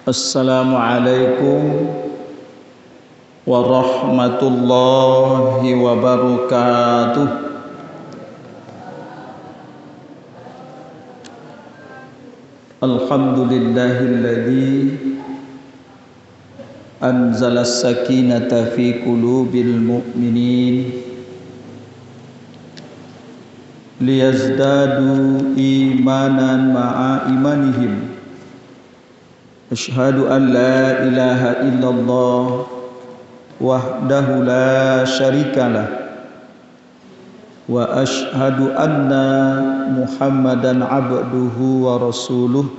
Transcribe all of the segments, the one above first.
Assalamualaikum warahmatullahi wabarakatuh. Alhamdulillahilladzi anzala as-sakinata fi qulubil mu'minin liyazdadu imanan ma'a imanihim. Asyhadu an la ilaha illallah wahdahu la syarikalah wa asyhadu anna Muhammadan abduhu wa rasuluh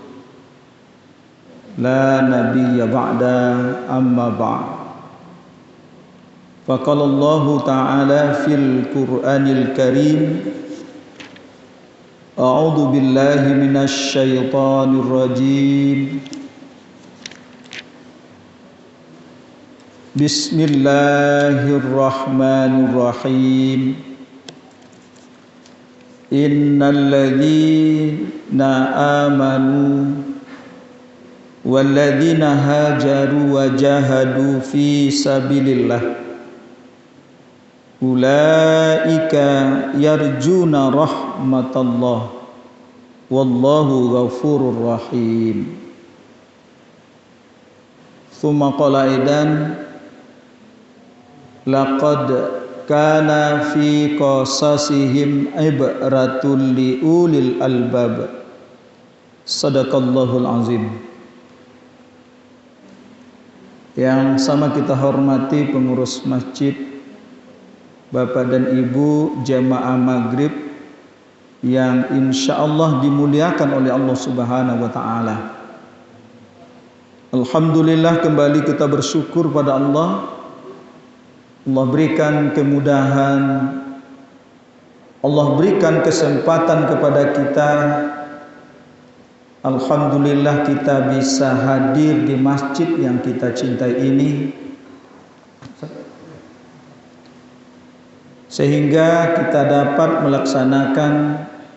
la nabiyya ba'da amma ba'd. Faqala Allah ta'ala fil Qur'anil Karim a'udzu billahi minasy syaithanir rajim. Bismillahirrahmanirrahim. Innal ladzina amanu wal ladzina hajaru wa jahadu fi sabilillah ulaika yarjuna rahmatallah wallahu ghafurur rahim. Tsumma qala aidan laqad kana fi qasasihim ibratul liulil albab. Sadaqallahul azim. Yang sama kita hormati pengurus masjid, Bapak dan Ibu jamaah maghrib yang insyaallah dimuliakan oleh Allah Subhanahu wa taala. Alhamdulillah, kembali kita bersyukur pada Allah. Allah berikan kemudahan, Allah berikan kesempatan kepada kita. Alhamdulillah kita bisa hadir di masjid yang kita cintai ini, sehingga kita dapat melaksanakan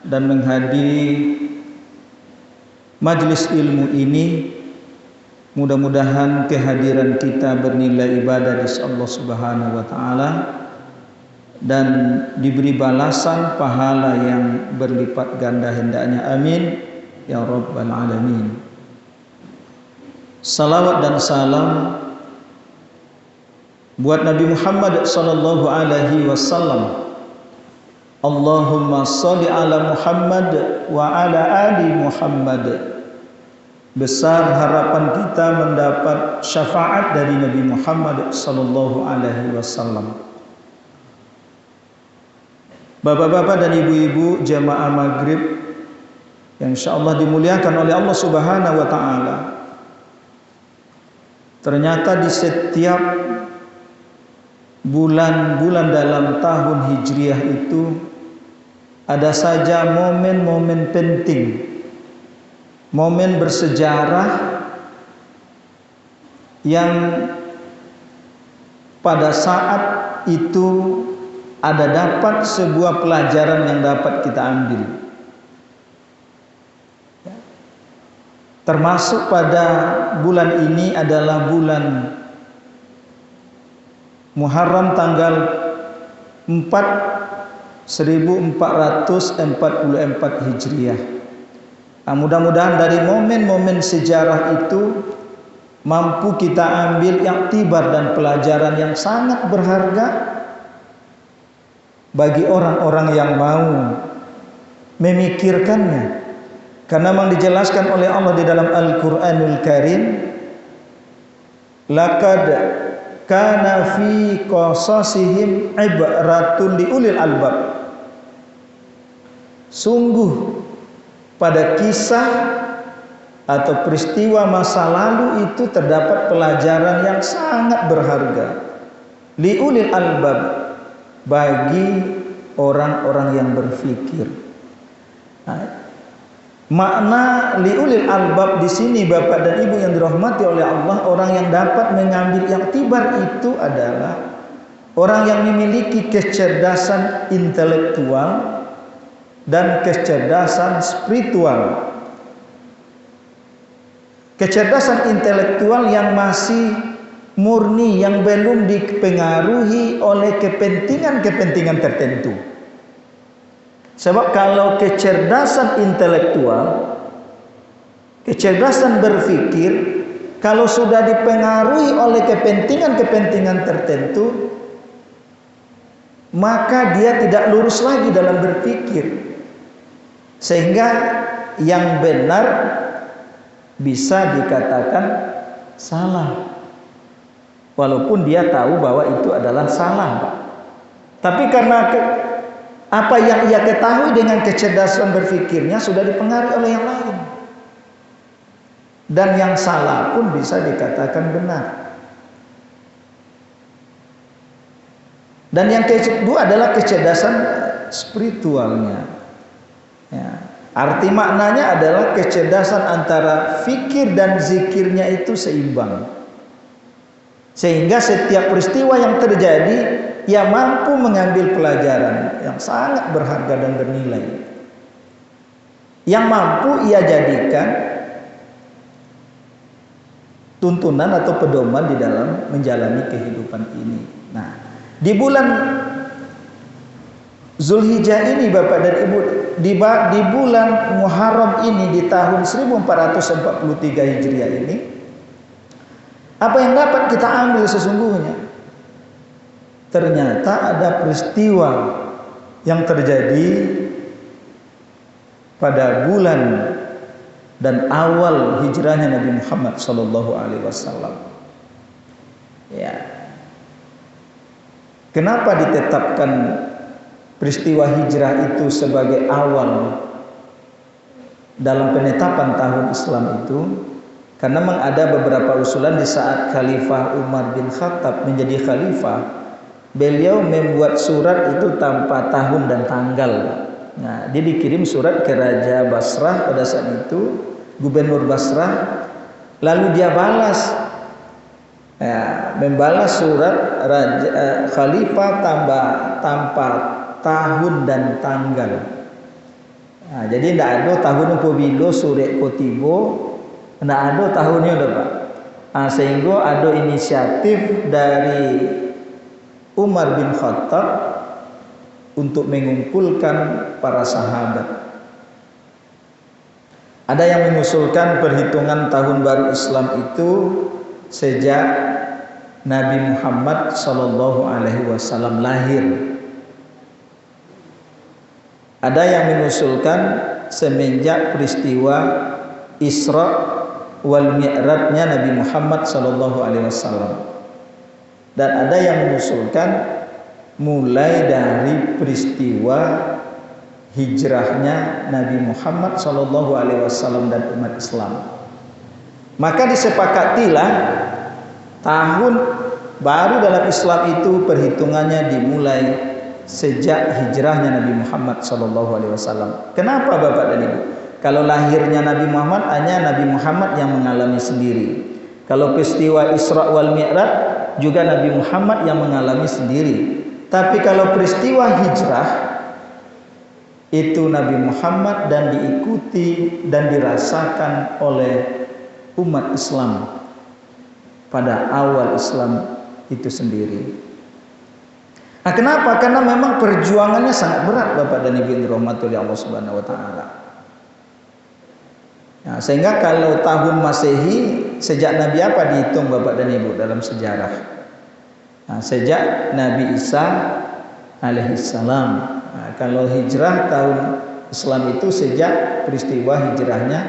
dan menghadiri majelis ilmu ini. Mudah-mudahan kehadiran kita bernilai ibadah di Allah Subhanahu wa taala dan diberi balasan pahala yang berlipat ganda hendaknya. Amin ya rabbal alamin. Salawat dan salam buat Nabi Muhammad sallallahu alaihi wasallam. Allahumma shalli ala Muhammad wa ala ali Muhammad. Besar harapan kita mendapat syafaat dari Nabi Muhammad sallallahu alaihi wasallam. Bapak-bapak dan ibu-ibu jamaah maghrib yang insyaallah dimuliakan oleh Allah Subhanahu wa taala. Ternyata di setiap bulan-bulan dalam tahun Hijriah itu ada saja momen-momen penting, momen bersejarah yang pada saat itu ada dapat sebuah pelajaran yang dapat kita ambil. Termasuk pada bulan ini adalah bulan Muharram tanggal 1444 Hijriah. Nah, mudah-mudahan dari momen-momen sejarah itu mampu kita ambil iktibar dan pelajaran yang sangat berharga bagi orang-orang yang mau memikirkannya. Karena memang dijelaskan oleh Allah di dalam Al-Qur'anul Karim, laqad kana fi qasasihim ibratul liulil albab. Sungguh pada kisah atau peristiwa masa lalu itu terdapat pelajaran yang sangat berharga. Liulil albab, bagi orang-orang yang berfikir. Nah, makna liulil albab di sini Bapak dan Ibu yang dirahmati oleh Allah, orang yang dapat mengambil iktibar itu adalah orang yang memiliki kecerdasan intelektual dan kecerdasan spiritual. kecerdasan intelektual yang masih murni, yang belum dipengaruhi oleh kepentingan-kepentingan tertentu. Sebab kalau kecerdasan intelektual, kecerdasan berpikir, kalau sudah dipengaruhi oleh kepentingan-kepentingan tertentu, maka dia tidak lurus lagi dalam berpikir, sehingga yang benar bisa dikatakan salah, walaupun dia tahu bahwa itu adalah salah. Tapi karena apa yang ia ketahui dengan kecerdasan berpikirnya sudah dipengaruhi oleh yang lain, dan yang salah pun bisa dikatakan benar. Dan yang kedua adalah kecerdasan spiritualnya. Ya. Arti maknanya adalah kecerdasan antara fikir dan zikirnya itu seimbang, sehingga setiap peristiwa yang terjadi ia mampu mengambil pelajaran yang sangat berharga dan bernilai, yang mampu ia jadikan tuntunan atau pedoman di dalam menjalani kehidupan ini. Nah, di bulan Zulhijjah ini Bapak dan Ibu, di bulan Muharram ini, di tahun 1443 Hijriah ini, apa yang dapat kita ambil sesungguhnya? Ternyata ada peristiwa yang terjadi pada bulan dan awal hijrahnya Nabi Muhammad SAW. Ya. Kenapa ditetapkan peristiwa hijrah itu sebagai awal dalam penetapan tahun Islam itu? Karena memang ada beberapa usulan di saat Khalifah Umar bin Khattab menjadi khalifah, beliau membuat surat itu tanpa tahun dan tanggal. Nah, dia dikirim surat ke Raja Basrah pada saat itu, Gubernur Basrah, lalu dia balas, ya, membalas surat Khalifah tanpa tahun dan tanggal. Nah, jadi tidak ada tahun pobilo sore kotibo, tidak ada tahunnya udah Pak. Nah, sehingga ada inisiatif dari Umar bin Khattab untuk mengumpulkan para sahabat. Ada yang mengusulkan perhitungan tahun baru Islam itu sejak Nabi Muhammad SAW lahir. Ada yang mengusulkan semenjak peristiwa Isra wal Mi'rajnya Nabi Muhammad SAW. Dan ada yang mengusulkan mulai dari peristiwa hijrahnya Nabi Muhammad SAW dan umat Islam. Maka disepakatilah tahun baru dalam Islam itu perhitungannya dimulai sejak hijrahnya Nabi Muhammad SAW. Kenapa Bapak dan Ibu? Kalau lahirnya Nabi Muhammad, hanya Nabi Muhammad yang mengalami sendiri. Kalau peristiwa Isra wal Mi'raj, juga Nabi Muhammad yang mengalami sendiri. Tapi kalau peristiwa hijrah, itu Nabi Muhammad dan diikuti dan dirasakan oleh umat Islam pada awal Islam itu sendiri. Nah, kenapa? Karena memang perjuangannya sangat berat Bapak dan Ibu dirahmati Allah Subhanahu wa taala. Nah, sehingga kalau tahun Masehi sejak Nabi apa dihitung Bapak dan Ibu dalam sejarah? Nah, sejak Nabi Isa alaihissalam. Nah, kalau hijrah tahun Islam itu sejak peristiwa hijrahnya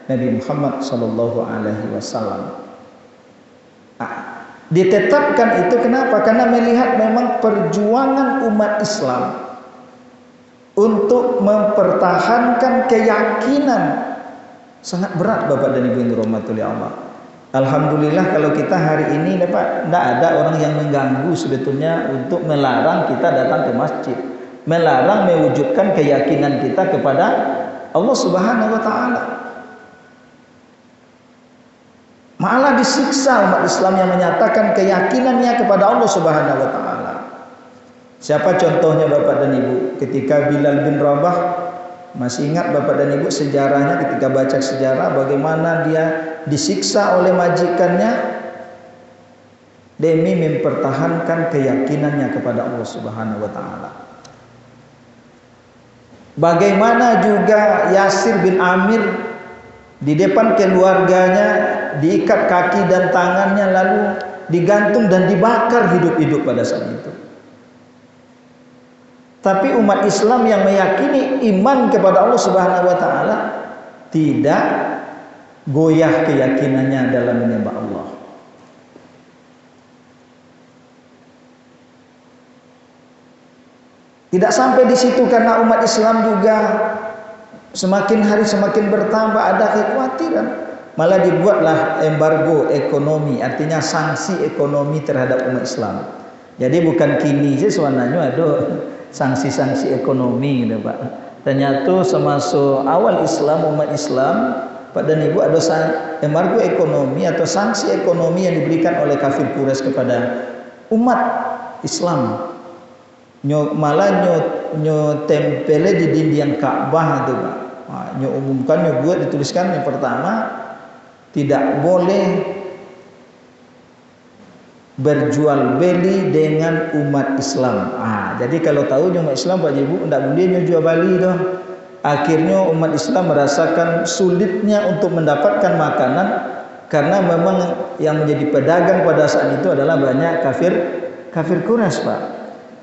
Nabi Muhammad SAW. Nah, ditetapkan itu kenapa? Karena melihat memang perjuangan umat Islam untuk mempertahankan keyakinan sangat berat Bapak dan Ibu yang dirahmati Allah. Alhamdulillah kalau kita hari ini Pak, tidak ada orang yang mengganggu sebetulnya untuk melarang kita datang ke masjid, melarang mewujudkan keyakinan kita kepada Allah Subhanahu wa taala. Malah disiksa umat Islam yang menyatakan keyakinannya kepada Allah Subhanahu wa taala. Siapa contohnya Bapak dan Ibu? Ketika Bilal bin Rabah Masih ingat Bapak dan Ibu sejarahnya ketika baca sejarah bagaimana dia disiksa oleh majikannya demi mempertahankan keyakinannya kepada Allah Subhanahu wa taala. Bagaimana juga Yasir bin Amir di depan keluarganya diikat kaki dan tangannya lalu digantung dan dibakar hidup-hidup pada saat itu. Tapi umat Islam yang meyakini iman kepada Allah Subhanahu wa taala tidak goyah keyakinannya dalam menyembah Allah. Tidak sampai di situ karena umat Islam juga semakin hari semakin bertambah ada kekhawatiran. Malah dibuatlah embargo ekonomi, artinya sanksi ekonomi terhadap umat Islam. Jadi bukan kini sih sebenarnya ada sanksi-sanksi ekonomi gitu Pak. Ternyata semasa awal Islam, umat Islam Pak dan Ibu ada embargo ekonomi atau sanksi ekonomi yang diberikan oleh kafir Quraisy kepada umat Islam. Malah tempelnya di dinding Ka'bah itu Pak. Umumkan buat dituliskan yang pertama tidak boleh berjual beli dengan umat Islam. Jadi kalau tahu umat Islam Pak Ibu tidak boleh jual beli dah. Akhirnya umat Islam merasakan sulitnya untuk mendapatkan makanan karena memang yang menjadi pedagang pada saat itu adalah banyak kafir Quraisy Pak.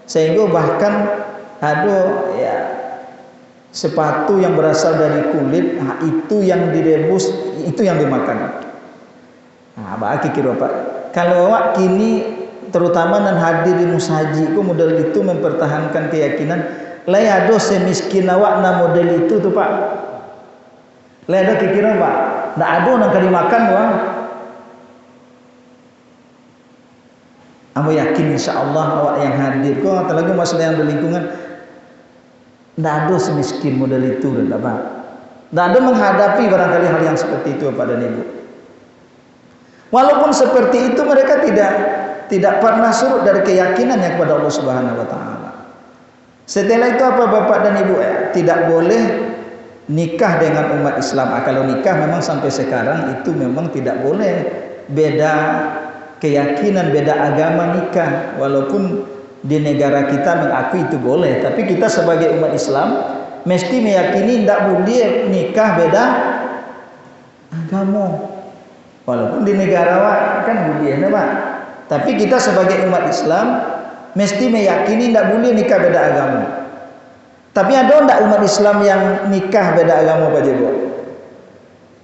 Sehingga bahkan ada ya sepatu yang berasal dari kulit, itu yang direbus, itu yang dimakan. Bagi kira Pak. Kalau awak kini terutama dan hadir di musaji itu model itu mempertahankan keyakinan layado semiskin awak na model itu tuh Pak. Layado kira Pak, ndak ada nang kali makan wah. Aku yakin insya Allah awak yang hadir kok atau lagi masalah yang berlingkungan ndak ada semiskin model itu dah Pak. Ndak ada menghadapi barangkali hal yang seperti itu Pak dan Ibu. Walaupun seperti itu mereka tidak pernah surut dari keyakinannya kepada Allah Subhanahu wa taala. Setelah itu apa Bapak dan Ibu? Tidak boleh nikah dengan umat Islam. Kalau nikah memang sampai sekarang itu memang tidak boleh. Beda keyakinan, beda agama nikah. Walaupun di negara kita mengakui itu boleh, tapi kita sebagai umat Islam mesti meyakini tidak boleh nikah beda agama. Walaupun di negara kan boleh, Pak. Tapi kita sebagai umat Islam mesti meyakini tidak boleh nikah beda agama. Tapi ada enggak umat Islam yang nikah beda agama Pak Jebo?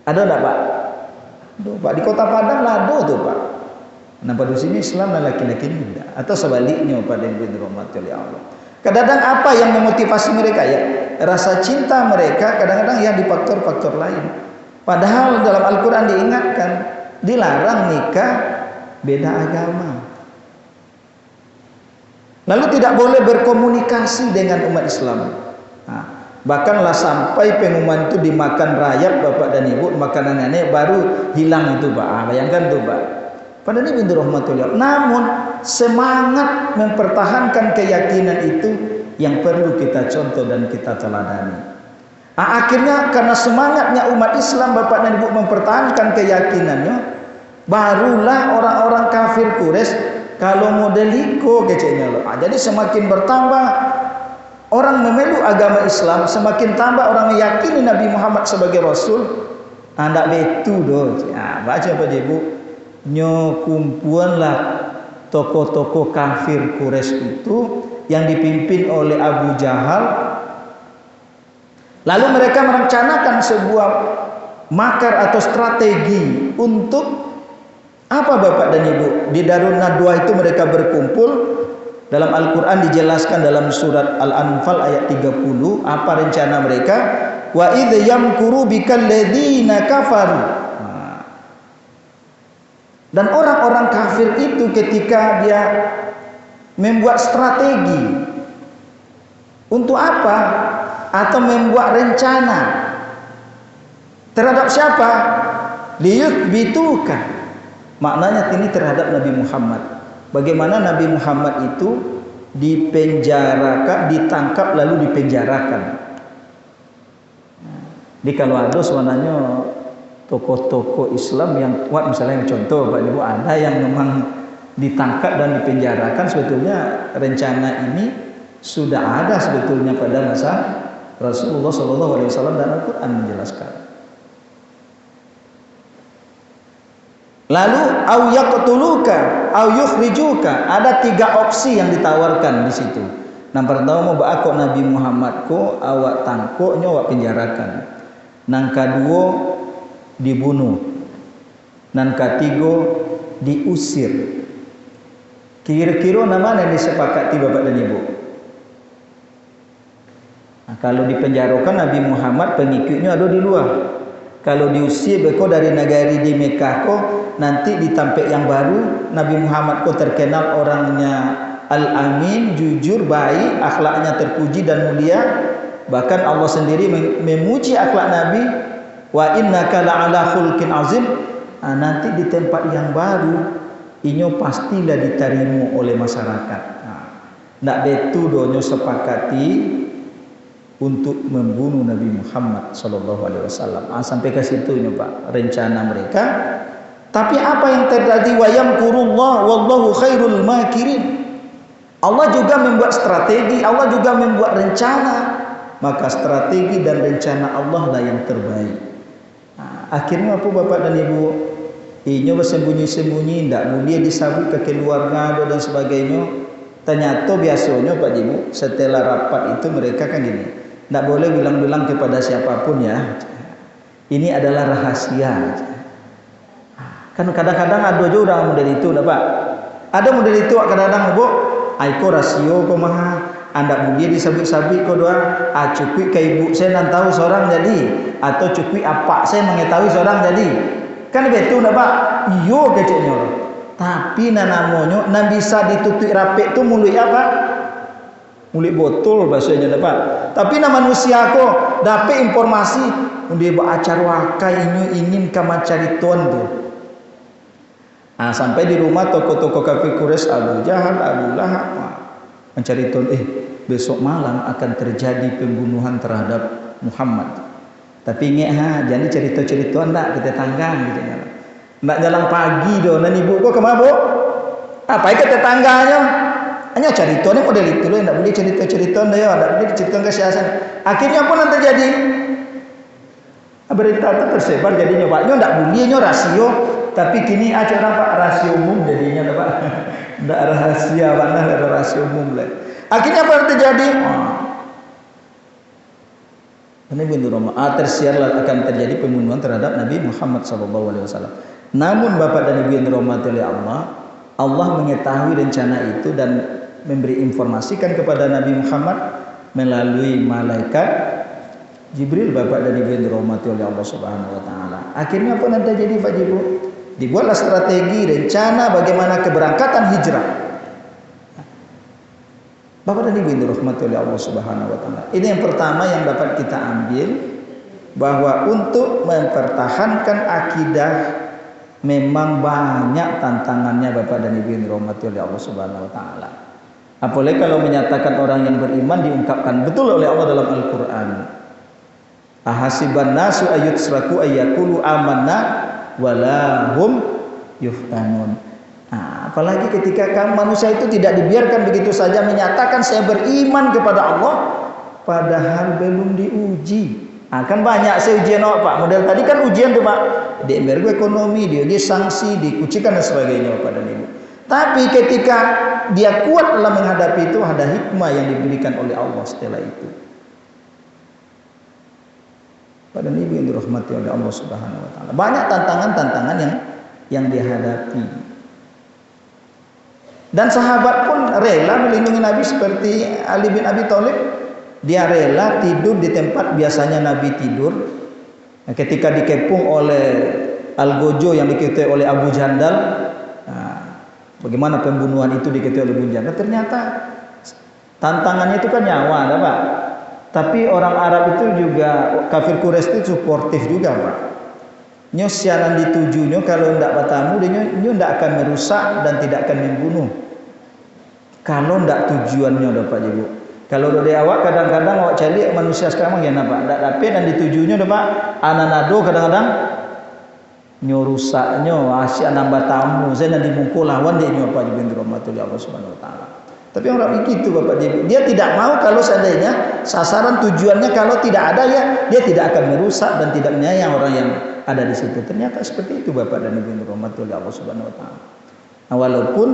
Ada enggak Pak? Aduh, Pak, di Kota Padang lah ada tuh Pak. Kenapa di sini Islam dan laki-laki tidak? Atau sebaliknya Pak dan Ibu dirahmati oleh Allah. Kadang-kadang apa yang memotivasi mereka ya? Rasa cinta mereka kadang-kadang ya di faktor-faktor lain. Padahal dalam Al-Quran diingatkan dilarang nikah beda agama. Lalu tidak boleh berkomunikasi dengan umat Islam. Bahkanlah sampai pengumuman itu dimakan rayap Bapak dan Ibu, makanan nenek baru hilang itu Pak. Bayangkan tuh Pak. Padahal ini bintu rahmatullah. Namun semangat mempertahankan keyakinan itu yang perlu kita contoh dan kita teladani. Akhirnya karena semangatnya umat Islam Bapak dan Ibu mempertahankan keyakinannya, barulah orang-orang kafir Quraisy kalau modeliko kecilnya loh. Jadi semakin bertambah orang memeluk agama Islam, semakin tambah orang meyakini Nabi Muhammad sebagai Rasul. Ndak betul doh. Baca Pak Ibu. Kumpulanlah tokoh-tokoh kafir Quraisy itu yang dipimpin oleh Abu Jahal. Lalu mereka merencanakan sebuah makar atau strategi untuk apa Bapak dan Ibu? Di Darun Nadwah itu mereka berkumpul. Dalam Al-Quran dijelaskan dalam surat Al-Anfal ayat 30 apa rencana mereka. Wa idh yamkuru bikal ladzina kafaru. Dan orang-orang kafir itu ketika dia membuat strategi untuk apa? Atau membuat rencana terhadap siapa? Liyuthbituka. Maknanya ini terhadap Nabi Muhammad. Bagaimana Nabi Muhammad itu dipenjarakan, ditangkap lalu dipenjarakan. Di kalau ada sebenarnya tokoh-tokoh Islam yang kuat, misalnya contoh Pak Ibu, ada yang memang ditangkap dan dipenjarakan, sebetulnya rencana ini sudah ada sebetulnya pada masa Rasulullah SAW dan Al-Quran menjelaskan. Lalu au yaqtuluka au yukhrijuka, ada 3 opsi yang ditawarkan di situ. Nang pertama mau baako Nabi Muhammad ko awak tangkoknya awak penjarakan. Nang kedua dibunuh. Nang ketiga diusir. Kira-kira nama yang disepakati Bapak dan Ibu? Nah, kalau dipenjarakan Nabi Muhammad, pengikutnya ada di luar. Kalau diusir beko dari negari di Mekah ko, nanti di tampek yang baru Nabi Muhammad ko terkenal orangnya al-amin, jujur, baik, akhlaknya terpuji dan mulia. Bahkan Allah sendiri memuji akhlak Nabi, wa innaka la'ala khulqin azim. Nah, nanti di tempat yang baru inyo pastilah diterima oleh masyarakat. Nak betu donyo sepakati untuk membunuh Nabi Muhammad sallallahu alaihi wasallam. Sampai ke situ nih Pak rencana mereka. Tapi apa yang terjadi? Wa yamkurullah wallahu khairul makirin. Allah juga membuat strategi, Allah juga membuat rencana. Maka strategi dan rencana Allah lah yang terbaik. Akhirnya apa Bapak dan Ibu? Inyo bersembunyi-sembunyi, tidak mulia disabut ke keluarga dan sebagainya. Ternyata biasanya Pak Ibu, setelah rapat itu mereka kan gini, tidak boleh bilang-bilang kepada siapapun ya. Ini adalah rahasia. Kan kadang-kadang ada juga orang model itu, Pak. Ada model itu kadang-kadang Bu, aiko rasio ko maha, anda mulia disabit-sabit ko doa, cukui ke ibu saya nan tahu seorang jadi, atau cukui apa saya mengetahui seorang jadi. Kan betul nak Pak? Iyo keceknya. Tapi namanya nan bisa ditutup rapek tu mulut apa? Mulut botol bahasanya Pak. Tapi nama manusia ko dapat informasi dia acara wakai inyo ingin kamu cari tuan tu. Sampai di rumah toko-toko kafir Quraisy Abu Jahal, Abu Lahab mencari tuan. Besok malam akan terjadi pembunuhan terhadap Muhammad. Tapi ingat jadi cerita-cerita ndak kita tanggang gitu ya. Ndak jalan pagi doh nan ibu kok kemana Bu? Apa ke tetangganya? Hanya cerita ni model itu loh, ndak boleh cerita-cerita ndak ya, ndak boleh cerita kesiasan. Akhirnya apa yang terjadi? Berita itu tersebar jadinya Pak. Nyo ndak boleh nyo rasio, tapi kini acara Pak rasio umum jadinya Pak. Ndak rahasia mana ada rasio umum lah. Akhirnya apa yang terjadi? Ini bintu Roma. Tersiarlah akan terjadi pembunuhan terhadap Nabi Muhammad SAW. Namun Bapak dan Ibu yang dirahmati oleh Allah, Allah mengetahui rencana itu dan memberi informasikan kepada Nabi Muhammad melalui malaikat Jibril. Bapak dan Ibu yang dirahmati oleh Allah Subhanahu Wa Taala. Akhirnya apa nanti terjadi Pak Ibu? Dibuatlah strategi rencana bagaimana keberangkatan hijrah. Bapak dan Ibu yang dirahmati oleh Allah Subhanahu Wa Taala. Ini yang pertama yang dapat kita ambil, bahwa untuk mempertahankan akidah memang banyak tantangannya Bapak dan Ibu yang dirahmati oleh Allah Subhanahu Wa Taala. Apalagi kalau menyatakan orang yang beriman diungkapkan betul oleh Allah dalam Al-Quran. Ahasiban nasu ayutsraku ayyakulu amanna walahum yuftanun. Apalagi ketika kamu manusia itu tidak dibiarkan begitu saja menyatakan saya beriman kepada Allah padahal belum diuji. Kan banyak saya ujian Pak. Model tadi kan ujian tuh Pak. Di embargo ekonomi, dia sanksi, dikucikan dan sebagainya Pak dan Ibu. Tapi ketika dia kuat dalam menghadapi itu, ada hikmah yang diberikan oleh Allah setelah itu. Pak dan Ibu yang dirahmati oleh Allah Subhanahu Wa Taala. Banyak tantangan-tantangan yang dihadapi. Dan sahabat pun rela melindungi Nabi seperti Ali bin Abi Thalib. Dia rela tidur di tempat biasanya Nabi tidur. Ketika dikepung oleh Al-Gojo yang diketahui oleh Abu Jandal, bagaimana pembunuhan itu diketahui oleh Abu Jandal. Ternyata tantangannya itu kan nyawa, Pak. Tapi orang Arab itu juga, kafir Quraisy itu suportif juga Pak. Nyo siaran ditujunya kalau ndak bertamu, nyo ndak akan merusak dan tidak akan membunuh. Kalau ndak tujuannya Bapak Ibu. Kalau dari awak kadang-kadang awak cari manusia sekarang ya nampak tak dapat dan ditujunya nampak ananado kadang-kadang nyurusaknya asyik nambah tamu saya nanti mukul lawan dia nyapa juga rahmatullah Allah Subhanahu wa taala. Tapi orang begitu Bapak dia tidak mau kalau seandainya sasaran tujuannya kalau tidak ada ya dia tidak akan merusak dan tidak menyayang orang yang ada di situ. Ternyata seperti itu Bapak dan Ibu rahmatullah Allah Subhanahu wa taala. Nah, walaupun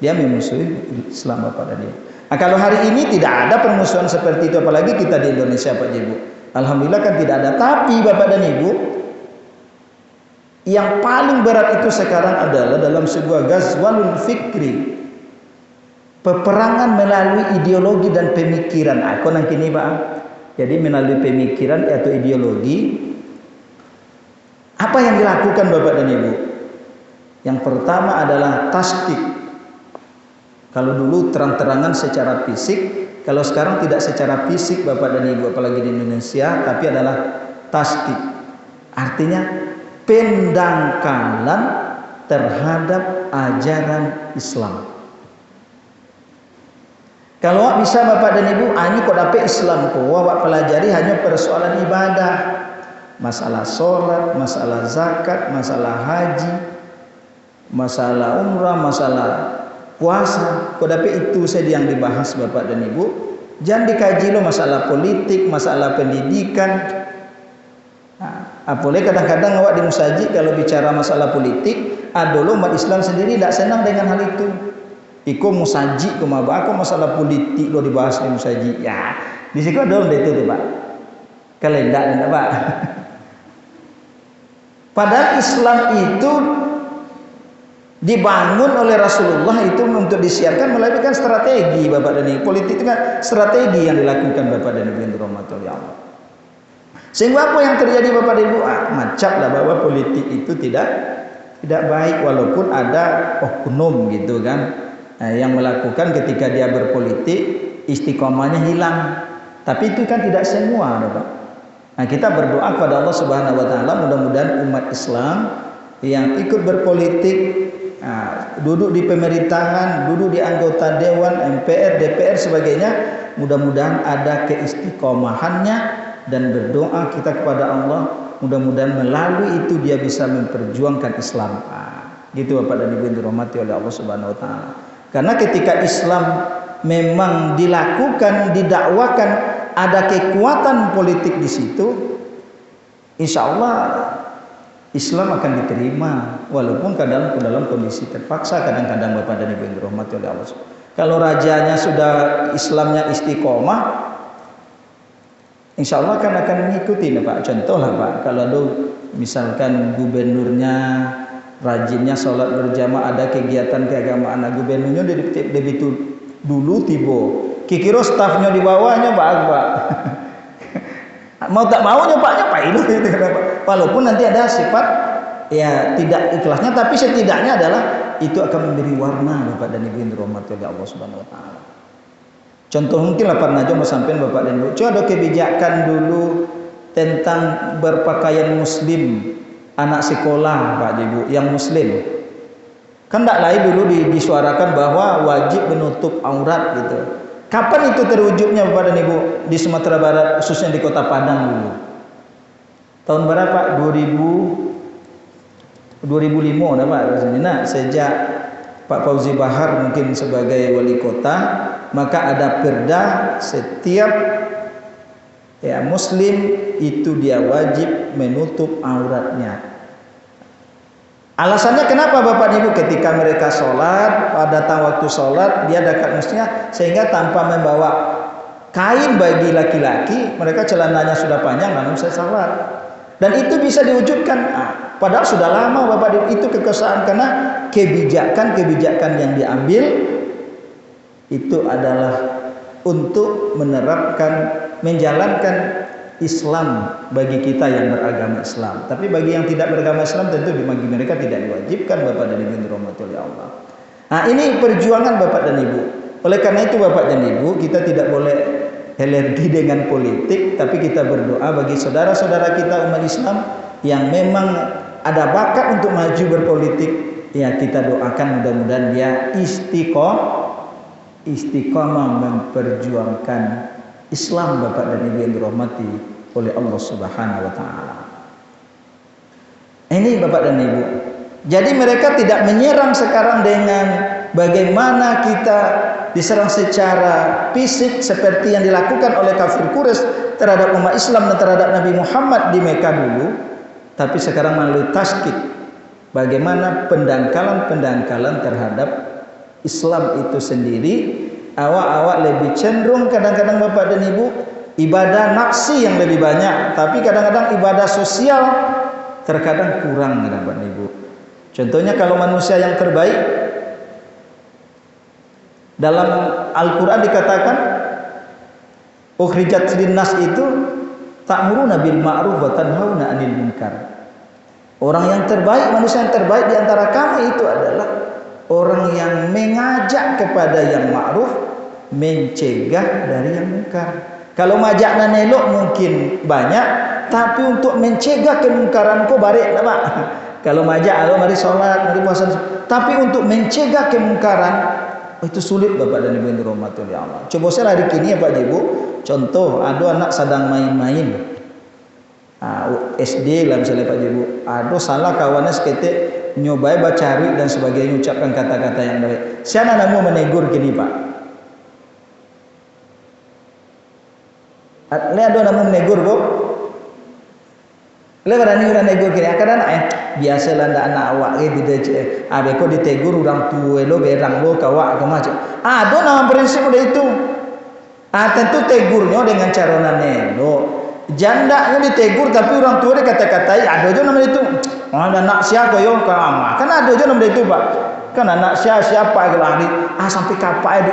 dia memusuhi Islam Bapak dan Ibu. Nah, kalau hari ini tidak ada permusuhan seperti itu, apalagi kita di Indonesia Pak Ibu. Alhamdulillah kan tidak ada. Tapi Bapak dan Ibu, yang paling berat itu sekarang adalah dalam sebuah ghazwanul fikri, peperangan melalui ideologi dan pemikiran. Aku nang kini Pak. Jadi melalui pemikiran atau ideologi, apa yang dilakukan Bapak dan Ibu? Yang pertama adalah tasdik. Kalau dulu terang-terangan secara fisik, kalau sekarang tidak secara fisik Bapak dan Ibu, apalagi di Indonesia, tapi adalah tasdik. Artinya pendangkalan terhadap ajaran Islam. Kalau bisa Bapak dan Ibu, ini kok dapat Islam kok, awak pelajari hanya persoalan ibadah, masalah sholat, masalah zakat, masalah haji, masalah umrah, masalah puasa, kok dapat itu saja yang dibahas Bapak dan Ibu. Jangan dikaji lo masalah politik, masalah pendidikan. Apalagi kadang-kadang awak di musajid kalau bicara masalah politik, dulu umat Islam sendiri tidak senang dengan hal itu. Iko musajid kumaba, aku masalah politik lo dibahas di musajid. Ya, di situ ada itu tuh Pak. Kalian tidak Pak. Padahal Islam itu dibangun oleh Rasulullah itu untuk disiarkan melalui kan strategi Bapak dan Ibu. Politik itu kan strategi yang dilakukan Bapak dan Ibu rahmatullah Allah. Sehingga apa yang terjadi Bapak dan Ibu? Macaplah bahwa politik itu tidak baik walaupun ada oknum gitu kan. Yang melakukan ketika dia berpolitik istiqomahnya hilang. Tapi itu kan tidak semua Bapak. Nah, kita berdoa kepada Allah Subhanahu wa taala mudah-mudahan umat Islam yang ikut berpolitik, duduk di pemerintahan, duduk di anggota dewan, MPR, DPR sebagainya, mudah-mudahan ada keistiqomahannya dan berdoa kita kepada Allah mudah-mudahan melalui itu dia bisa memperjuangkan Islam. Gitu Bapak dan Ibu yang dirahmati oleh Allah Subhanahu wa taala. Karena ketika Islam memang dilakukan, didakwakan, ada kekuatan politik di situ, insya Allah Islam akan diterima walaupun kadang dalam kondisi terpaksa kadang-kadang Bapak dan Ibu yang dirahmati oleh Allah. Kalau rajanya sudah Islamnya istiqomah, insya Allah akan mengikuti Pak. Contoh lah Pak, kalau ada misalkan gubernurnya rajinnya sholat berjamaah, ada kegiatan keagamaan, gubernurnya dari dulu tibo kikiro stafnya di bawahnya Pak. Mau tak mau nyoba itu walaupun nanti ada sifat ya tidak ikhlasnya, tapi setidaknya adalah itu akan memberi warna Bapak dan Ibu yang dirahmati oleh Allah Subhanahu wa taala. Contoh mungkin lah pernah coba sampai Bapak dan Ibu, coba ada kebijakan dulu tentang berpakaian muslim anak sekolah Pak Ibu yang muslim. Kan tak lain dulu disuarakan bahwa wajib menutup aurat gitu. Kapan itu terwujudnya Bapak dan Ibu di Sumatera Barat, khususnya di Kota Padang dulu? Tahun berapa? 2005 dah Pak. Nah, sejak Pak Fauzi Bahar mungkin sebagai wali kota, maka ada perda setiap ya muslim itu dia wajib menutup auratnya. Alasannya kenapa Bapak Ibu? Ketika mereka sholat, datang waktu sholat, dia dekat masjidnya, sehingga tanpa membawa kain bagi laki-laki, mereka celananya sudah panjang, lalu saya sholat. Dan itu bisa diwujudkan. Padahal sudah lama Bapak Ibu, itu kekesalahan karena kebijakan yang diambil itu adalah untuk menerapkan, menjalankan Islam bagi kita yang beragama Islam. Tapi bagi yang tidak beragama Islam tentu bagi mereka tidak diwajibkan Bapak dan Ibu dirahmati oleh Allah. Nah, ini perjuangan Bapak dan Ibu. Oleh karena itu Bapak dan Ibu, kita tidak boleh alergi dengan politik, tapi kita berdoa bagi saudara-saudara kita umat Islam yang memang ada bakat untuk maju berpolitik, ya kita doakan mudah-mudahan dia istiqamah memperjuangkan Islam Bapak dan Ibu yang dirahmati oleh Allah Subhanahu wa taala. Ini Bapak dan Ibu. Jadi mereka tidak menyerang sekarang dengan bagaimana kita diserang secara fisik seperti yang dilakukan oleh kafir Quraisy terhadap umat Islam dan terhadap Nabi Muhammad di Mekah dulu, tapi sekarang melalui tasqit, bagaimana pendangkalan terhadap Islam itu sendiri. Awak-awak lebih cenderung kadang-kadang Bapak dan Ibu ibadah nafsi yang lebih banyak, tapi kadang-kadang ibadah sosial terkadang kurang Bapak dan Ibu. Contohnya kalau manusia yang terbaik dalam Al-Quran dikatakan ukhrijat linnas itu ta'muruna bil ma'ruf wa tanhauna 'anil munkar. Orang yang terbaik, manusia yang terbaik di antara kami itu adalah orang yang mengajak kepada yang ma'ruf, mencegah dari yang munkar. Kalau majakna nelok mungkin banyak, tapi untuk mencegah kemungkaran kau barik lah Pak. Kalau majak Allah mari sholat, mari puasa, tapi untuk mencegah kemungkaran itu sulit Bapak dan Ibu yang dirahmati oleh Allah. Coba saya hari kini ya Pak Ibu, contoh ada anak sedang main-main SD lah misalnya Pak Ibu, ada salah kawannya seketik nyobai bacari dan sebagainya, ucapkan kata-kata yang baik. Siapa namu menegur gini Pak? Lihat ada namu menegur Bu. Lihat berani orang negur gini, kadang biasa lah anak awak beko ditegur orang tua lo berang lo kawak macam. Ada nama prinsip udah itu. Tentu tegurnya dengan cara nelo. Jandanya ditegur tapi orang tua dia kata-katai. Ada aja nama itu. Ada anak siapa yo kama. Kan ada aja nama itu Pak. Kan anak siapa lari. Sampai kapan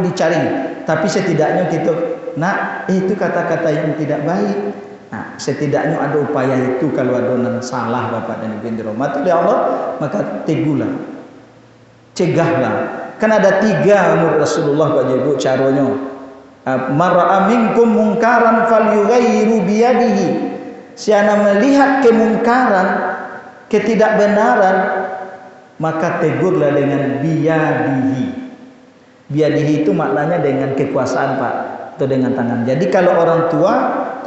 dicari. Tapi setidaknya gitu. Nah itu kata-kata yang tidak baik. Nah, setidaknya ada upaya itu. Kalau ada yang salah Bapak dan Ibu yang dirahmati oleh Allah, maka tegurlah, cegahlah. Kan ada 3 menurut Rasulullah Pak Ibu caranya. Mara'a minkum mungkaran falyughayyiru biyadihi. Siapa melihat kemungkaran, ketidakbenaran, maka tegurlah dengan biyadihi. Biyadihi itu maknanya dengan kekuasaan Pak, atau dengan tangan. Jadi kalau orang tua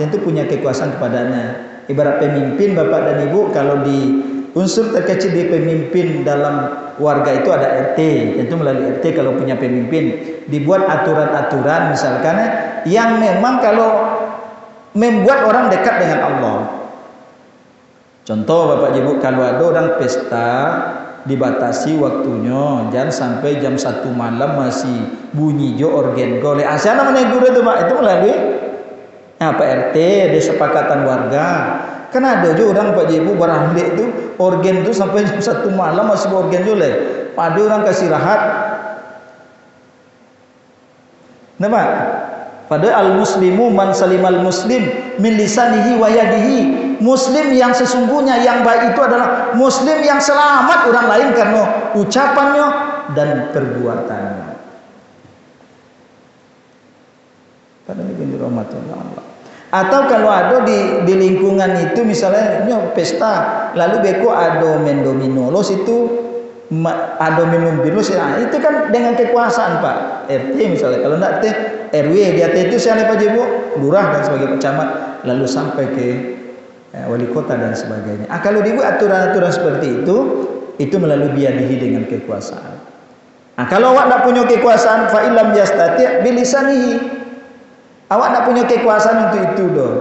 tentu punya kekuasaan kepadanya. Ibarat pemimpin Bapak dan Ibu, kalau di unsur terkecil di pemimpin dalam warga itu ada RT. Tentu melalui RT kalau punya pemimpin dibuat aturan-aturan misalkan yang memang kalau membuat orang dekat dengan Allah. Contoh Bapak Ibu, kalau ada orang pesta dibatasi waktunya, jangan sampai jam 1 malam masih bunyi jo organ golek. Asal namanya guru itu Pak, itu melalui Pak RT, kesepakatan warga. Kan ada juga orang Pak Ibu berahli itu organ itu sampai jam 1 malam masih organ juga. Ada orang kasih rahat. Nah Pak, pada al-muslimu man salimal muslim min lisanihi wa yadihi. Muslim yang sesungguhnya yang baik itu adalah muslim yang selamat orang lain karena ucapannya dan perbuatannya. Pada Ibu rahmati Allah. Atau kalau ada di lingkungan itu misalnya ini pesta, lalu beko ada main domino, los itu ada minum bir, itu kan dengan kekuasaan Pak RT misalnya. Kalau enggak teh RW di atas itu siapa Pak Ibu, lurah dan sebagai camat, lalu sampai ke wali kota dan sebagainya. Kalau dibuat aturan-aturan seperti itu melalui biyadihi dengan kekuasaan. Kalau awak tak punya kekuasaan, fa illam yastati' bilisanihi. Awak tak punya kekuasaan untuk itu doh.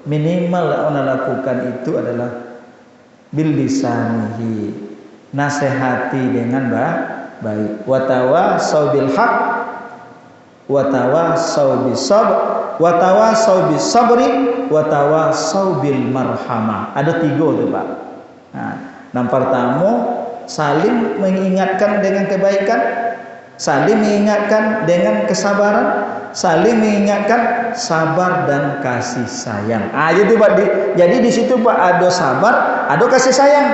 Minimal awak lakukan itu adalah bilisanihi. Nasihati dengan baik. Wa tawasau bil haq, wa tawasau bis sabr, wa tawasau bis sabri, wa tawasau bil marhamah. Ada 3 tuh Pak. Nah, yang pertama saling mengingatkan dengan kebaikan, saling mengingatkan dengan kesabaran, saling mengingatkan sabar dan kasih sayang. Itu Pak. Jadi di situ Pak ada sabar, ada kasih sayang.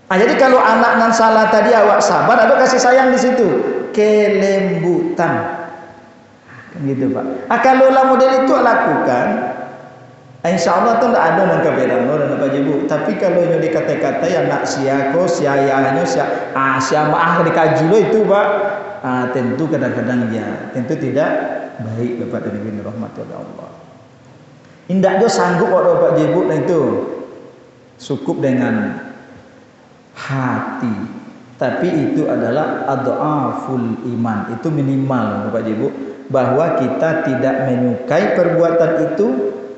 Jadi kalau anak nan salah tadi awak sabar, ada kasih sayang di situ, kelembutan. Gitu Pak. Kalau lah model itu lakukan, insya Allah tuh tidak ada mengkaberan dan apa Ibu. Tapi kalau yang dikata-kata ya nak siako, siayahnya, siapa dikaji lo itu Pak. tentu kadang-kadang ya, tentu tidak baik Bapak dan Ibu rahmati Allah. Indak jo sanggup Bapak Ibu itu cukup dengan hati, tapi itu adalah adhaful iman, itu minimal Bapak Ibu, bahwa kita tidak menyukai perbuatan itu.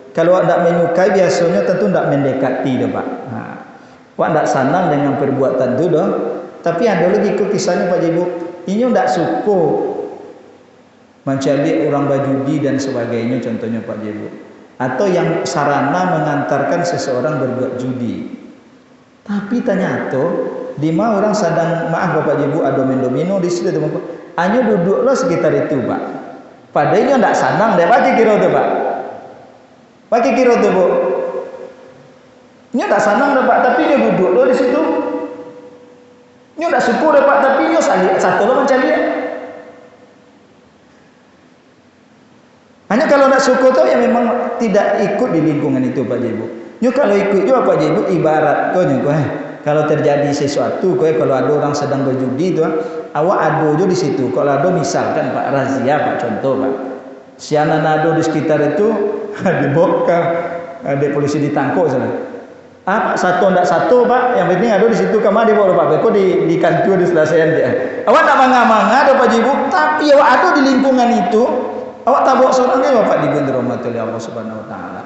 Kalau tidak menyukai biasanya tentu tidak mendekati dah Pak. Nah, Pak tidak senang dengan perbuatan itu dah. Tapi ada lagi kisahnya Pak Ibu, ini tidak suka mencari orang berjudi dan sebagainya, contohnya Pak Ibu, atau yang sarana mengantarkan seseorang berbuat judi. Tapi ternyata di mana orang sedang, maaf Bapak Ibu, ada domino di situ, hanya duduklah sekitar itu Pak. Padahal tidak senang deh Pak, kira itu Pak. Pak kira itu Bu. Ini tidak senang deh Pak, tapi dia duduk loh di situ. Ini tidak syukur deh Pak, tapi dia satu loh mencari. Hanya kalau tidak syukur tuh ya memang tidak ikut di lingkungan itu Pak Ibu. Nyo kalau ikut juga Pak Ibu, ibarat kalau terjadi sesuatu, kalau ada orang sedang berjudi itu, awak ada juga di situ. Kalau ada misalkan Pak razia Pak, contoh Pak, si anak ada di sekitar itu dibawa, ada polisi ditangkap sana. Pak satu ndak satu Pak, yang penting ada di situ, kamar dibawa Pak Beko di kantor di selesaian dia. Awak tak mangga-mangga ada Pak Ibu, tapi awak ada di lingkungan itu, awak tak bawa seorangnya Bapak Ibu rahmatullahi Allah Subhanahu wa taala.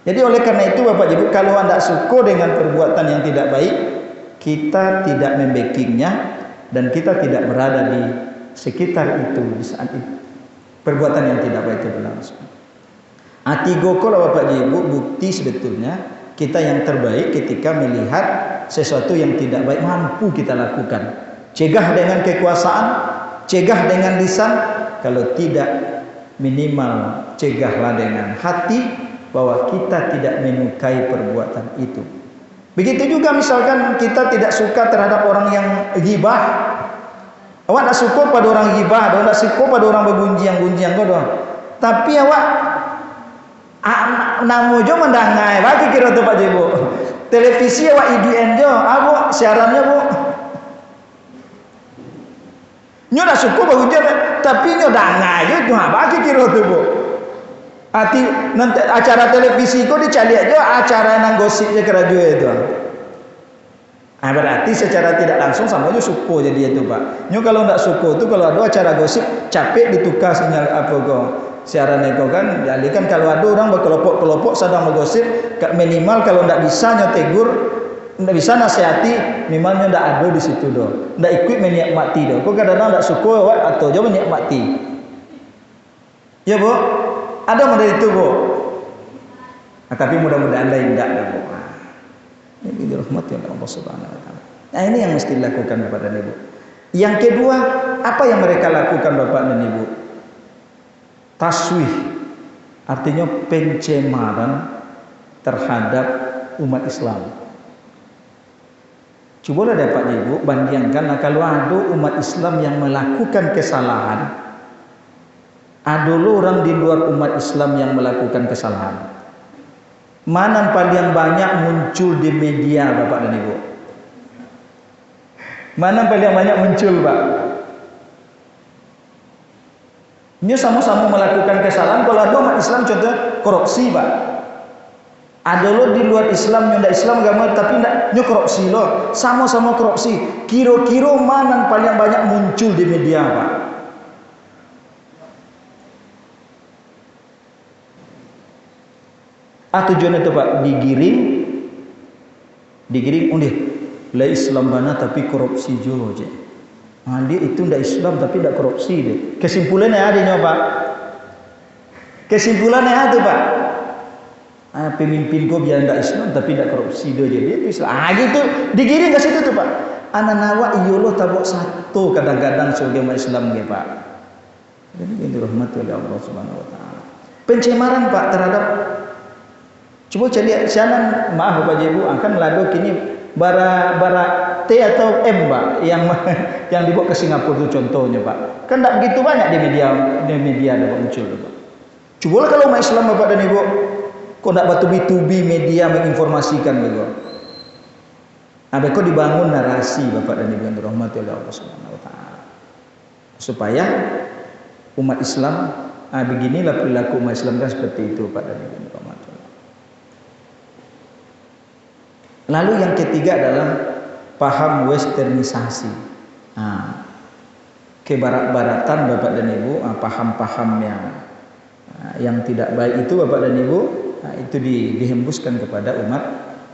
Jadi oleh karena itu Bapak Ibu, kalau Anda syukur dengan perbuatan yang tidak baik, kita tidak membackingnya dan kita tidak berada di sekitar itu di saat itu perbuatan yang tidak baik itu berlangsung. Hati gokol Bapak Ibu, bukti sebetulnya kita yang terbaik ketika melihat sesuatu yang tidak baik mampu kita lakukan. Cegah dengan kekuasaan, cegah dengan lisan, kalau tidak minimal cegahlah dengan hati, bahwa kita tidak menyukai perbuatan itu. Begitu juga misalkan kita tidak suka terhadap orang yang ghibah. Awak tak suka pada orang ghibah, awak tak suka pada orang bergunjing-gunjing kau doang. Tapi awak namu jo mendangai, bagi kira tu Pak Ibu. Televisi awak IDN jo, abu siarannya Bu. Nyo tak suka bergunjing, tapi nyo dangai jo tu, bagi kira tu Bu. Hati nanti acara televisi kau dicari aja acara yang gosipnya kerajaan itu. Berarti secara tidak langsung sama aja suko jadi itu Pak. Nyo kalau tidak suko itu kalau ada acara gosip capek ditukar sinyal apa kau siaran itu kan. Jadi kan kalau ada orang berkelompok-kelompok sedang bergosip, minimal kalau tidak bisa nyo tegur, tidak bisa nasihati, minimalnya tidak ada di situ doh. Tidak ikut menikmati doh. Kau kadang-kadang tidak suko atau jauh menikmati. Ya Bu. Ada model itu Bu. Tapi mudah-mudahan lain tidak Bu. Ini dirahmati oleh Allah Subhanahu wa taala. Nah, ini yang mesti dilakukan Bapak dan Ibu. Yang kedua, apa yang mereka lakukan Bapak dan Ibu? Taswih, artinya pencemaran terhadap umat Islam. Cobalah Bapak dan Ibu bandingkan, kalau ada umat Islam yang melakukan kesalahan, ada orang di luar umat Islam yang melakukan kesalahan. Mana paling banyak muncul di media Bapak dan Ibu? Mana paling banyak muncul Pak? Ini sama-sama melakukan kesalahan. Kalau ada umat Islam contohnya korupsi Pak. Ada lo di luar Islam yang tidak Islam agama tapi tidak korupsi lo. Sama-sama korupsi. Kira-kira mana paling banyak muncul di media Pak? Tujuan itu Pak digiring udah lah Islam bana tapi korupsi juga. Dia itu tidak Islam tapi tidak korupsi deh. Kesimpulannya ada Pak. Kesimpulannya ada Pak. Pemimpin kau biar tidak Islam tapi tidak korupsi dia jadi itu Islam. Gitu digiring ke situ tuh Pak. Anak nawa iyolo tabok satu kadang-kadang sebagai umat Islam ya Pak. Jadi ini rahmat oleh Allah Subhanahu wa taala. Pencemaran Pak terhadap. Coba cari sianan, maaf Bapak Ibu, akan melado kini bara T atau M Pak yang dibawa ke Singapura itu contohnya Pak. Kan tidak begitu banyak di media ada muncul Pak. Coba kalau umat Islam Bapak dan Ibu, kok tidak batu-bitubi media menginformasikan gitu. Kok dibangun narasi Bapak dan Ibu yang dirahmati oleh Allah Subhanahu wa taala. supaya umat Islam beginilah perilaku umat Islam kan seperti itu Pak dan Ibu. Lalu yang ketiga adalah paham westernisasi. Kebarat-baratan Bapak dan Ibu, paham-paham yang tidak baik itu Bapak dan Ibu, itu dihembuskan kepada umat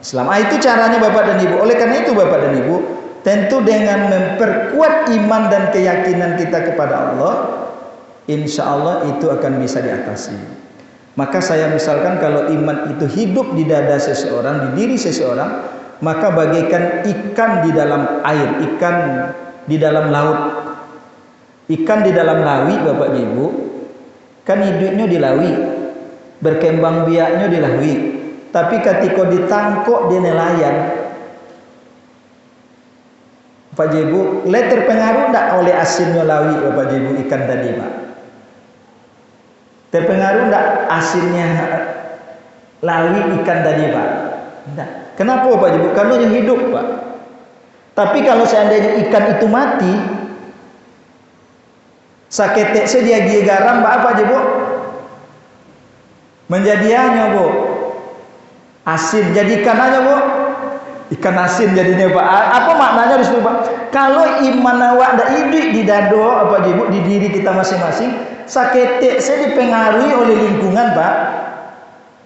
Islam. Itu caranya Bapak dan Ibu. Oleh karena itu Bapak dan Ibu, tentu dengan memperkuat iman dan keyakinan kita kepada Allah, insya Allah itu akan bisa diatasi. Maka saya misalkan kalau iman itu hidup di dada seseorang, di diri seseorang, maka bagaikan ikan di dalam air, ikan di dalam laut. Ikan di dalam lawi Bapak Ibu, kan hidupnya di lawi, berkembang biaknya di lawi. Tapi ketika ditangkok di nelayan, Bapak Ibu, terpengaruh tidak oleh asinnya lawi Bapak Ibu ikan tadi Pak? Terpengaruh tidak asinnya lawi ikan tadi Pak? Tidak. Kenapa Bapak Ibu? Karena yang hidup Pak. Tapi kalau seandainya ikan itu mati, saketek dia garam apa Ibu? Menjadiannya Bu asin, jadi ikan aja Bu, ikan asin jadinya Pak. Apa maknanya di situ Pak? Kalau iman awak ada hidup di dado apa Ibu, di diri kita masing-masing, saketek dipengaruhi oleh lingkungan Pak,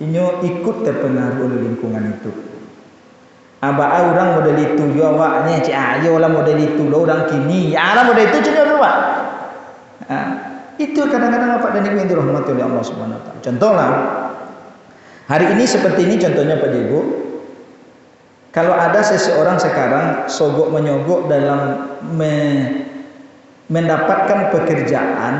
inyo ikut terpengaruh oleh lingkungan itu. Orang model itu yo awaknya ayo lah model itu lo orang kini lah model itu cuma Pak. Itu kadang-kadang Bapak dan Ibu yang dirahmati oleh Allah Subhanahu wa taala. Contohlah hari ini seperti ini contohnya Pak Ibu. Kalau ada seseorang sekarang sogok menyogok dalam mendapatkan pekerjaan,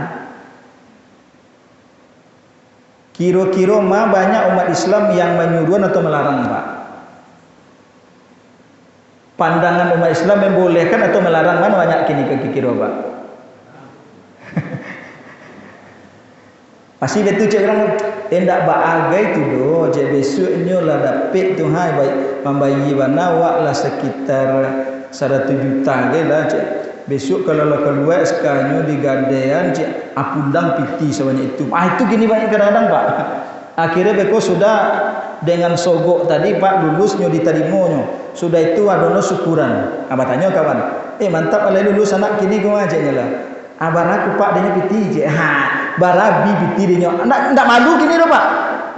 kira-kira banyak umat Islam yang menyuruh atau melarang Pak? Pandangan umat Islam membolehkan atau melarang mana banyak kini kira-kira Pak? Pasti betul cik orang hendak baagai tu doh, cik besoknya lah dapat tu hai baik membayi banawa lah sekitar 100 juta ke lah cik. Besok kalau lah keluar SK-nya digadean cik apundang piti sebanyak itu. Itu gini banyak kadang-kadang Pak. Akhirnya beko sudah dengan sogok tadi Pak lulusnya diterimanya. Sudah itu adono syukuran. Abah tanya kawan, mantap alai lulus anak kini kau aja nyala. Abang aku Pak dia piti je. Barabi piti dia. Ndak malu gini loh Pak.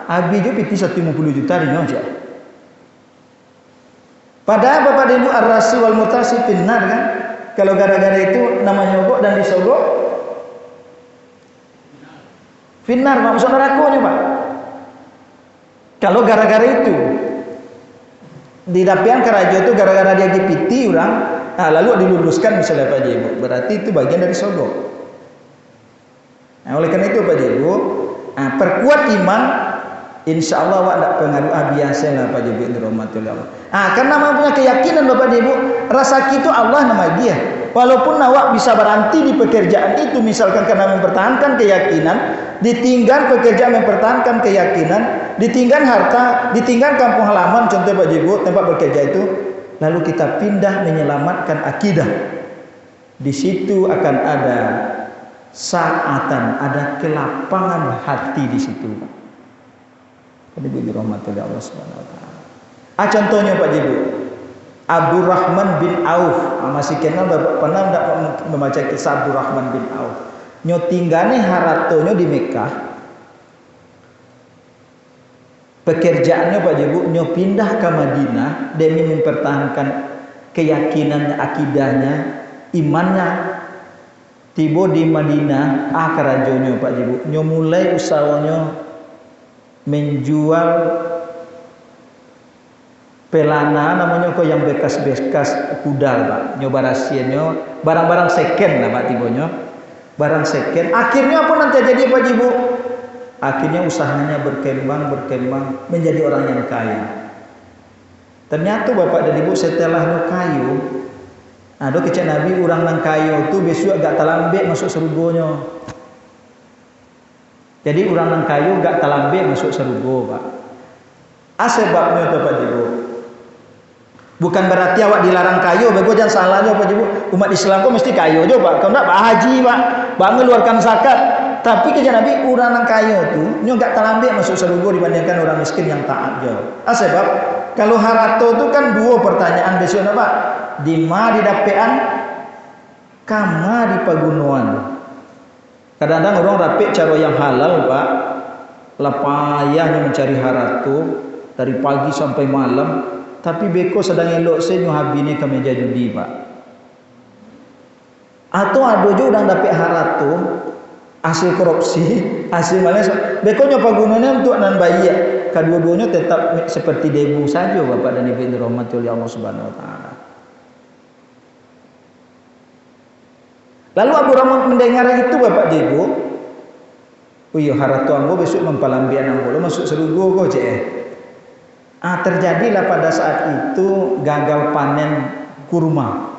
Abi jo piti 150 juta dia aja. Padahal Bapak Ibu ar-rasi wal mutasi finnar kan. Kalau gara-gara itu nama nyogok dan disogok finnar Pak, masuk neraka Pak. Kalau gara-gara itu didapian kerajo itu gara-gara dia dipiti orang, lalu diluluskan misalnya Pak Ibu, berarti itu bagian dari sogok. Oleh karena itu Pak Ibu, perkuat iman, insya Allah awak tidak pengaruh biasa lah Pak Ibu yang dirahmati oleh Allah. Karena punya keyakinan Bapak Ibu, rasa itu Allah nama dia. Walaupun awak bisa berhenti di pekerjaan itu, misalkan karena mempertahankan keyakinan, ditinggal pekerjaan mempertahankan keyakinan, ditinggal harta, ditinggal kampung halaman, contoh Pak Ibu tempat bekerja itu, lalu kita pindah menyelamatkan akidah. Di situ akan ada saatan, ada kelapangan hati di situ. Pak Ibu dirahmati oleh Allah Subhanahu wa taala. Contohnya Pak Ibu, Abdurrahman bin Auf, masih kenal pernah tidak membaca kisah Abdurrahman bin Auf? Nyotinggane haratonyo di Mekah. Pekerjaannya Pak Ibu nyo pindah ke Madinah demi mempertahankan keyakinannya, akidahnya, imannya. Tiba di Madinah, kerajonyo Pak Ibu nyo mulai usahanya menjual pelana namanya kok yang bekas-bekas kuda Pak, nyoba rasienyo barang-barang second lah Pak tibonyo, barang second. Akhirnya apa nanti jadi Pak Ibu? Akhirnya usahanya berkembang menjadi orang yang kaya. Ternyata Bapak dan Ibu setelah nu kayu, ada kecek Nabi orang nang kayu tu besok agak talambe masuk surganya. Jadi orang nang kayu agak talambe masuk surga Pak. Sebabnya Bapak Ibu, Bukan berarti awak dilarang kayo, bego jangan salahnya Pak Jibu. Umat Islam kok mesti kayo aja Pak. Kau nak haji Pak, Pak mengeluarkan zakat. Tapi kerja Nabi orang kayo tu, nyo enggak terlambat masuk surga dibandingkan orang miskin yang taat jo. Sebab kalau harato tu kan dua pertanyaan besok Pak. Di mana didapean, kama di pagunuan. Kadang-kadang orang rapik cara yang halal Pak. Lapayahnya mencari harato dari pagi sampai malam. Tapi beko sedang elok saya habine ke meja judi Pak. Atau ada juga orang dapat harato hasil korupsi, hasil malas. Beko nyoba gunanya untuk nan bayi. Kedua-duanya tetap seperti debu saja Bapak dan Ibu dirahmati oleh Allah Subhanahu wa taala. Lalu Abu Rahman mendengar itu Bapak Ibu, oh iya harato anggo besok mempalambian anggo masuk serugo kok cek. Terjadilah pada saat itu gagal panen kurma.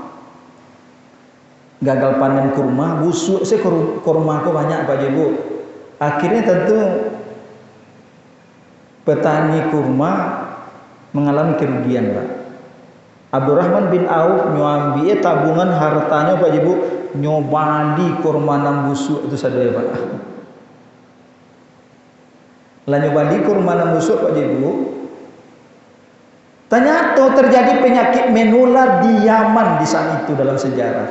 Gagal panen kurma, busuk sih kurma aku banyak Pak Ibu. Akhirnya tentu petani kurma mengalami kerugian Pak. Abdurrahman bin Auf nyambi tabungan hartanya Pak Ibu, nyobali kurma nam busuk itu saja Pak. Lah nyobali kurma nam busuk Pak Ibu. Ternyata terjadi penyakit menular di Yaman di saat itu dalam sejarah.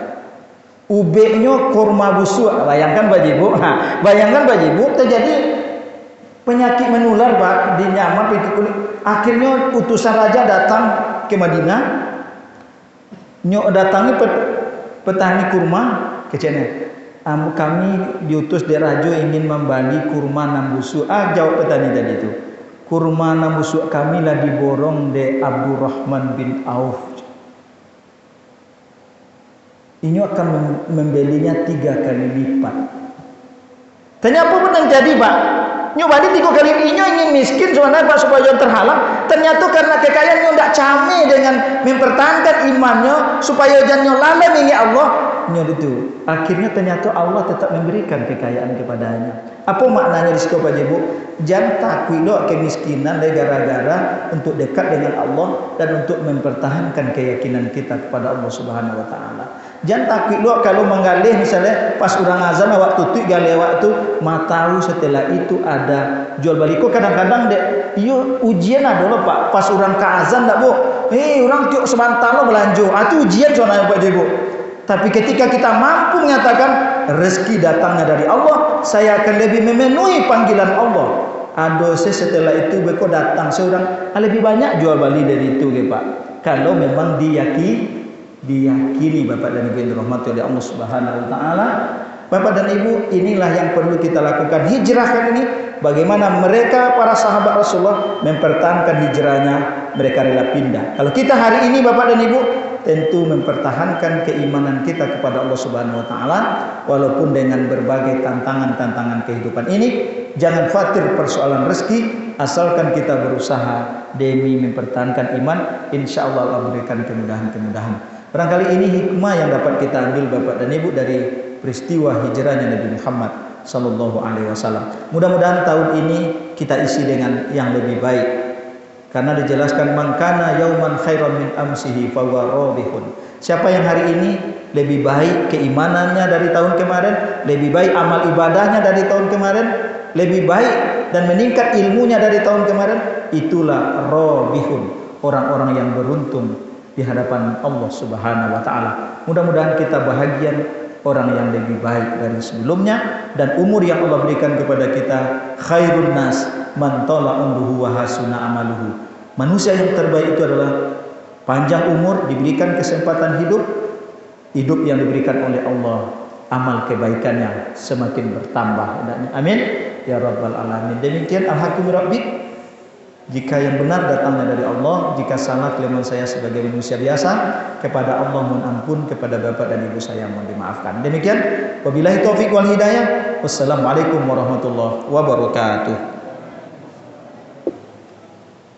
Ubeknya kurma busuk. Bayangkan Pak Ibu. Bayangkan Pak Ibu terjadi penyakit menular Pak di Yaman. Akhirnya utusan raja datang ke Madinah. Nyok datangi petani kurma kecilnya. Kami diutus dari raja ingin membeli kurma nam busuk. Jawab petani tadi itu. Kurma nam busuk kami lah diborong de Abdurrahman bin Auf. Ini akan membelinya 3 kali lipat. Ternyata apa pun yang jadi Pak? Nyobali 3 kali ini ingin miskin soalnya Pak supaya terhalang. Ternyata karena kekayaannya tidak came dengan mempertahankan imannya supaya jangan lalai mengingat Allah. Itu. Akhirnya ternyata Allah tetap memberikan kekayaan kepadanya. Apa maknanya di situ Pak Ibu? Jangan takut kemiskinan gara-gara untuk dekat dengan Allah dan untuk mempertahankan keyakinan kita kepada Allah Subhanahu wa taala. Jangan takut kalau menggalih misalnya pas orang azan awak tutup galih waktu matahu setelah itu ada jual beli. Kok kadang-kadang iya ujian ada loh Pak. Pas orang ke azan tak Bu. Orang tiuk sebentar lo belanja. Itu ujian soalnya Pak Ibu. Tapi ketika kita mampu menyatakan rezeki datangnya dari Allah, saya akan lebih memenuhi panggilan Allah. Adose setelah itu beko datang seorang lebih banyak jual beli dari itu Pak. Kalau memang diyakini Bapak dan Ibu yang dirahmati oleh Allah Subhanahu wa taala. Bapak dan Ibu, inilah yang perlu kita lakukan. Hijrah kali ini bagaimana mereka para sahabat Rasulullah mempertahankan hijrahnya, mereka rela pindah. Kalau kita hari ini Bapak dan Ibu tentu mempertahankan keimanan kita kepada Allah Subhanahu wa taala walaupun dengan berbagai tantangan-tantangan kehidupan ini. Jangan khawatir persoalan rezeki, asalkan kita berusaha demi mempertahankan iman, insyaallah Allah berikan kemudahan-kemudahan. Barangkali ini hikmah yang dapat kita ambil Bapak dan Ibu dari peristiwa hijrahnya Nabi Muhammad sallallahu alaihi wasallam. Mudah-mudahan tahun ini kita isi dengan yang lebih baik. Karena dijelaskan mangkana yauman khairan min amsihi fa huwa rabihun. Siapa yang hari ini lebih baik keimanannya dari tahun kemarin, lebih baik amal ibadahnya dari tahun kemarin, lebih baik dan meningkat ilmunya dari tahun kemarin, itulah rabihun, orang-orang yang beruntung di hadapan Allah Subhanahu wa taala. Mudah-mudahan kita bahagia orang yang lebih baik dari sebelumnya dan umur yang Allah berikan kepada kita khairun nas man tala umruhu wa hasuna amaluhu. Manusia yang terbaik itu adalah panjang umur, diberikan kesempatan hidup yang diberikan oleh Allah, amal kebaikannya semakin bertambah. Amin ya rabbal alamin. Demikian al-hakim rabbik. Jika yang benar datangnya dari Allah, jika salah kelemahan saya sebagai manusia biasa, kepada Allah mohon ampun, kepada bapak dan ibu saya mohon dimaafkan. Demikian wabillahi taufik wal hidayah. Wassalamualaikum warahmatullahi wabarakatuh.